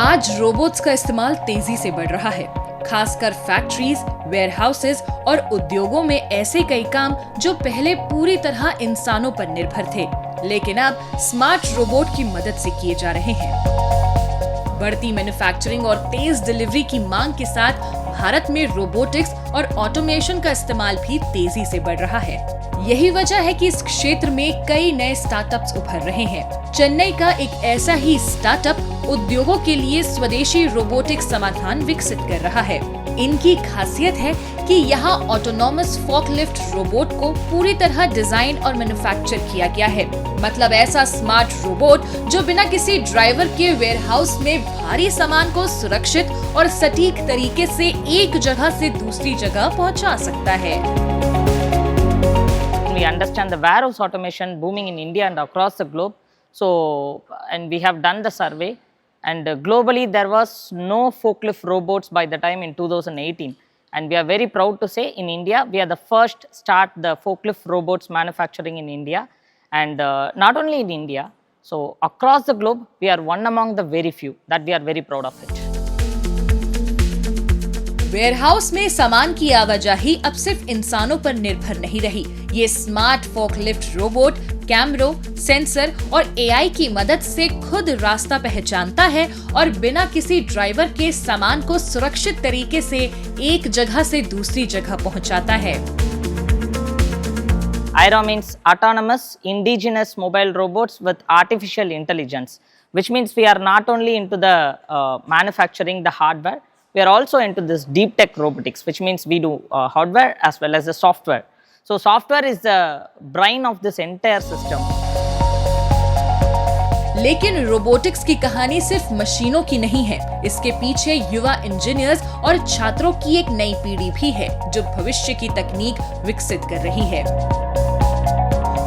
आज रोबोट्स का इस्तेमाल तेजी से बढ़ रहा है, खासकर फैक्ट्रीज, वेयरहाउसेस और उद्योगों में ऐसे कई काम जो पहले पूरी तरह इंसानों पर निर्भर थे, लेकिन अब स्मार्ट रोबोट की मदद से किए जा रहे हैं। बढ़ती मैन्युफैक्चरिंग और तेज डिलीवरी की मांग के साथ भारत में रोबोटिक्स और ऑटोमेशन का इस्तेमाल भी तेजी से बढ़ रहा है। यही वजह है कि इस क्षेत्र में कई नए स्टार्टअप्स उभर रहे हैं। चेन्नई का एक ऐसा ही स्टार्टअप उद्योगों के लिए स्वदेशी रोबोटिक समाधान विकसित कर रहा है। इनकी खासियत है कि यहाँ ऑटोनॉमस फॉकलिफ्ट रोबोट को पूरी तरह डिजाइन और मैन्युफैक्चर किया गया है। मतलब ऐसा स्मार्ट रोबोट जो बिना किसी ड्राइवर के वेयरहाउस में भारी सामान को सुरक्षित और सटीक तरीके से एक जगह से दूसरी जगह पहुँचा सकता है। We understand the warehouse automation booming in India and across the globe. So, and we have done the survey, and globally there was no forklift robots by the time in 2018. And we are very proud to say in India, we are the first start the forklift robots manufacturing in India. And not only in India, so across the globe, we are one among the very few that we are very proud of it. Warehouse में सामान की आवाजाही अब सिर्फ इंसानों पर निर्भर नहीं रही। ये स्मार्ट फोकलिफ्ट रोबोट कैमरों, सेंसर और एआई की मदद से खुद रास्ता पहचानता है और बिना किसी ड्राइवर के सामान को सुरक्षित तरीके से एक जगह से दूसरी जगह पहुंचाता है। AIRO means autonomous indigenous mobile robots with artificial intelligence, which means we are not only into the manufacturing the hardware, we are also into this deep tech robotics, which means we do hardware as well as the software. So software is the brain of this entire system. लेकिन robotics की कहानी सिर्फ मशीनों की नहीं है। इसके पीछे युवा इंजीनियर्स और छात्रों की एक नई पीढ़ी भी है जो भविष्य की तकनीक विकसित कर रही है।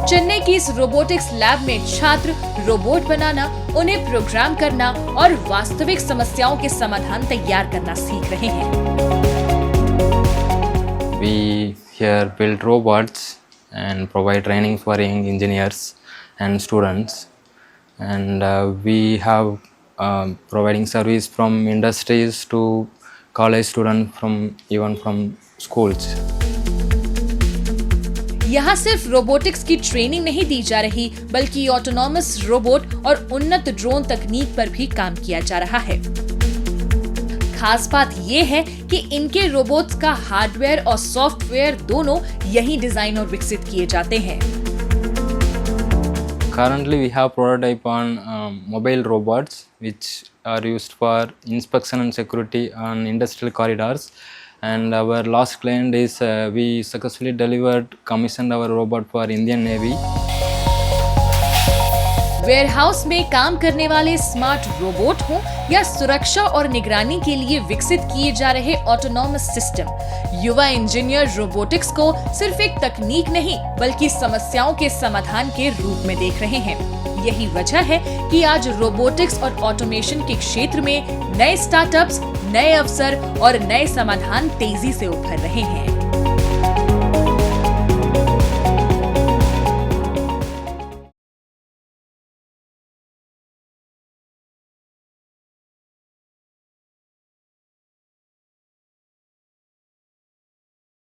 चेन्नई की इस रोबोटिक्स लैब में छात्र रोबोट बनाना, उन्हें प्रोग्राम करना और वास्तविक समस्याओं के समाधान तैयार करना सीख रहे हैं। We here build robots and provide training for young engineers and students, and we have providing service from industries to college students even from schools. यहाँ सिर्फ रोबोटिक्स की ट्रेनिंग नहीं दी जा रही, बल्कि ऑटोनॉमस रोबोट और उन्नत ड्रोन तकनीक पर भी काम किया जा रहा है। खास बात ये है कि इनके रोबोट्स का हार्डवेयर और सॉफ्टवेयर दोनों यही डिजाइन और विकसित किए जाते हैं। Currently, we have prototype on mobile robots which are used for inspection and security on industrial corridors. And our last client is we successfully commissioned our robot for Indian Navy. Warehouse में काम करने वाले smart robot हों या सुरक्षा और निगरानी के लिए विकसित किए जा रहे ऑटोनॉमस सिस्टम, युवा इंजीनियर रोबोटिक्स को सिर्फ एक तकनीक नहीं बल्कि समस्याओं के समाधान के रूप में देख रहे हैं। यही वजह है कि आज रोबोटिक्स और ऑटोमेशन के क्षेत्र में नए स्टार्टअप्स, नए अवसर और नए समाधान तेजी से उभर रहे हैं।